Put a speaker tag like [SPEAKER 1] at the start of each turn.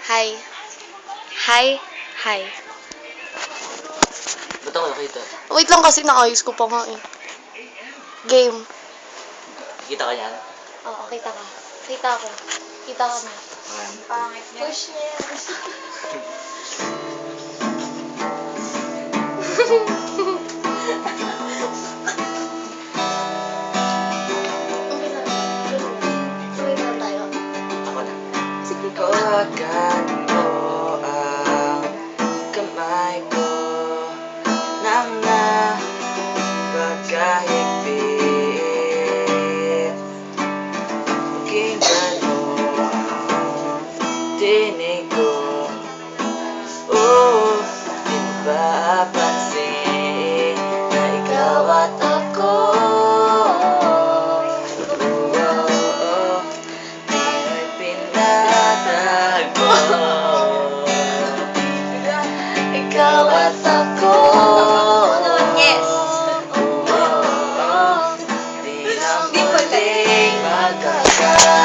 [SPEAKER 1] Hi. Hi. Hi.
[SPEAKER 2] Ba't ako nakita?
[SPEAKER 1] Wait lang kasi naayos ko pa nga eh. Game.
[SPEAKER 2] Kita ka niyan?
[SPEAKER 1] Oo, kita ka. Kita ako. Kita ka na.
[SPEAKER 3] Pangit niya.
[SPEAKER 1] Push niya. Wait lang tayo.
[SPEAKER 2] Ako na.
[SPEAKER 1] Sige.
[SPEAKER 2] Hawakan mo ang kamay ko nang napagkahigpit. Pakinggan mo ang tinig ko. Di mo ba pansin na ikaw at ako? Di pinatagpo. Ikaw at ako.
[SPEAKER 3] Yes.
[SPEAKER 2] Di na muling magkasama.